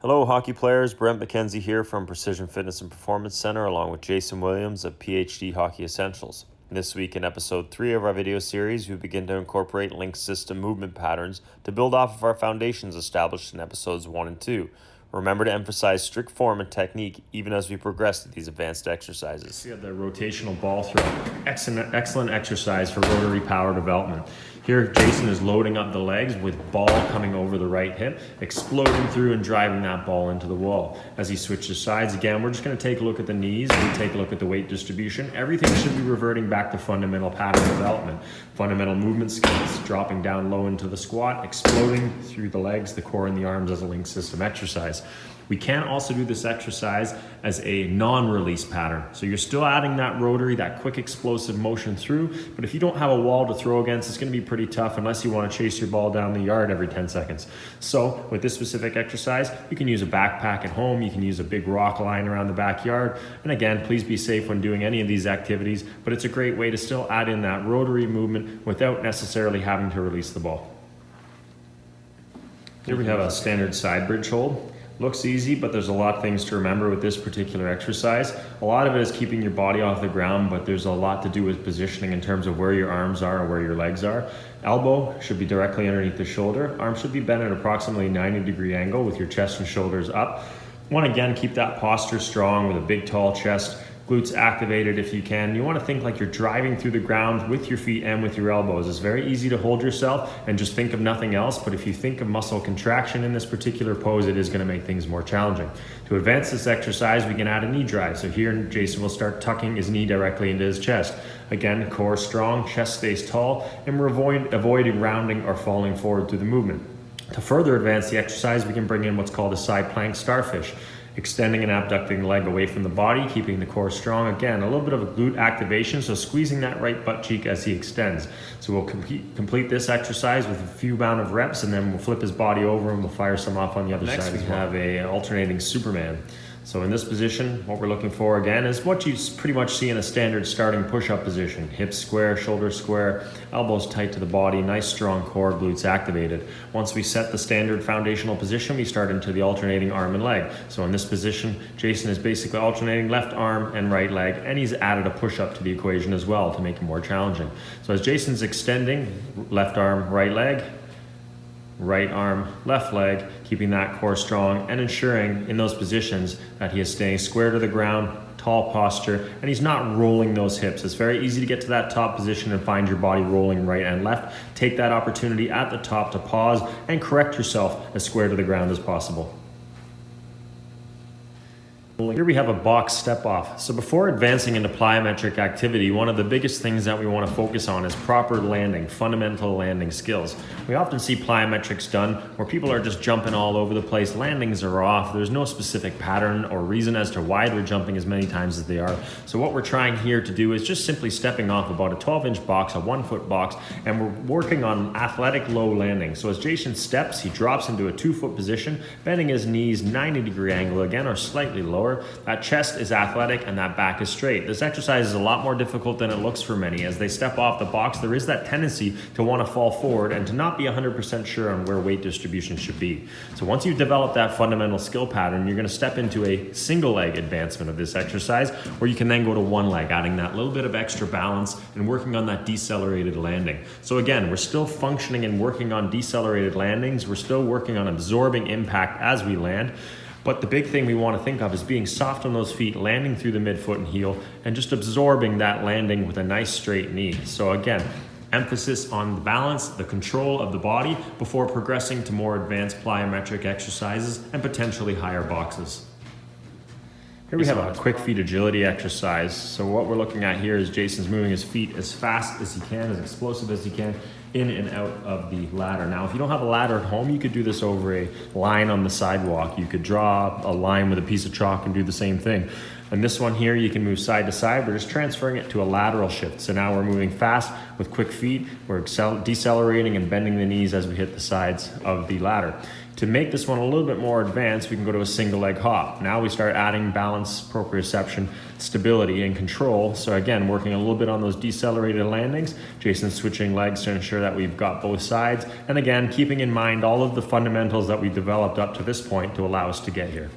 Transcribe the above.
Hello, hockey players. Brent McKenzie here from Precision Fitness and Performance Center, along with Jason Williams of PhD Hockey Essentials. This week in episode 3 of our video series, we begin to incorporate link system movement patterns to build off of our foundations established in episodes 1 and 2. Remember to emphasize strict form and technique even as we progress to these advanced exercises. We have the rotational ball throw. Excellent exercise for rotary power development. Here, Jason is loading up the legs with ball coming over the right hip, exploding through and driving that ball into the wall. As he switches sides, again, we're just going to take a look at the knees. We take a look at the weight distribution. Everything should be reverting back to fundamental pattern development. Fundamental movement skills, dropping down low into the squat, exploding through the legs, the core, and the arms as a link system exercise. We can also do this exercise as a non-release pattern. So you're still adding that rotary, that quick explosive motion through, but if you don't have a wall to throw against, it's gonna be pretty tough unless you wanna chase your ball down the yard every 10 seconds. So with this specific exercise, you can use a backpack at home, you can use a big rock lying around the backyard. And again, please be safe when doing any of these activities, but it's a great way to still add in that rotary movement without necessarily having to release the ball. Here we have a standard side bridge hold. Looks easy, but there's a lot of things to remember with this particular exercise. A lot of it is keeping your body off the ground, but there's a lot to do with positioning in terms of where your arms are or where your legs are. Elbow should be directly underneath the shoulder. Arms should be bent at approximately 90-degree angle with your chest and shoulders up. Want to again keep that posture strong with a big tall chest. Glutes activated if you can. You want to think like you're driving through the ground with your feet and with your elbows. It's very easy to hold yourself and just think of nothing else, but if you think of muscle contraction in this particular pose, it is going to make things more challenging. To advance this exercise, we can add a knee drive. So here, Jason will start tucking his knee directly into his chest. Again, core strong, chest stays tall, and we're avoiding rounding or falling forward through the movement. To further advance the exercise, we can bring in what's called a side plank starfish. Extending and abducting the leg away from the body, keeping the core strong. Again, a little bit of a glute activation, so squeezing that right butt cheek as he extends. So we'll complete this exercise with a few amount of reps, and then we'll flip his body over and we'll fire some off on the other side. Next, we have a alternating Superman. So in this position, what we're looking for again is what you pretty much see in a standard starting push-up position. Hips square, shoulders square, elbows tight to the body, nice strong core, glutes activated. Once we set the standard foundational position, we start into the alternating arm and leg. So in this position, Jason is basically alternating left arm and right leg, and he's added a push-up to the equation as well to make it more challenging. So as Jason's extending, left arm, right leg, right arm, left leg, keeping that core strong and ensuring in those positions that he is staying square to the ground, tall posture, and he's not rolling those hips. It's very easy to get to that top position and find your body rolling right and left. Take that opportunity at the top to pause and correct yourself as square to the ground as possible. Here we have a box step off. So before advancing into plyometric activity, one of the biggest things that we want to focus on is proper landing, fundamental landing skills. We often see plyometrics done where people are just jumping all over the place. Landings are off. There's no specific pattern or reason as to why they're jumping as many times as they are. So what we're trying here to do is just simply stepping off about a 12-inch box, a 1-foot box, and we're working on athletic low landing. So as Jason steps, he drops into a 2-foot position, bending his knees 90-degree angle again or slightly lower. That chest is athletic and that back is straight. This exercise is a lot more difficult than it looks for many. As they step off the box, there is that tendency to want to fall forward and to not be 100% sure on where weight distribution should be. So once you develop that fundamental skill pattern, you're going to step into a single leg advancement of this exercise, where you can then go to one leg, adding that little bit of extra balance and working on that decelerated landing. So again, we're still functioning and working on decelerated landings. We're still working on absorbing impact as we land. But the big thing we want to think of is being soft on those feet, landing through the midfoot and heel, and just absorbing that landing with a nice straight knee. So again, emphasis on the balance, the control of the body before progressing to more advanced plyometric exercises and potentially higher boxes. Here we have a quick feet agility exercise. So what we're looking at here is Jason's moving his feet as fast as he can, as explosive as he can, in and out of the ladder. Now, if you don't have a ladder at home, you could do this over a line on the sidewalk. You could draw a line with a piece of chalk and do the same thing. And this one here, you can move side to side. We're just transferring it to a lateral shift. So now we're moving fast with quick feet. We're decelerating and bending the knees as we hit the sides of the ladder. To make this one a little bit more advanced, we can go to a single leg hop. Now we start adding balance, proprioception, stability, and control. So again, working a little bit on those decelerated landings, Jason's switching legs to ensure that we've got both sides. And again, keeping in mind all of the fundamentals that we developed up to this point to allow us to get here.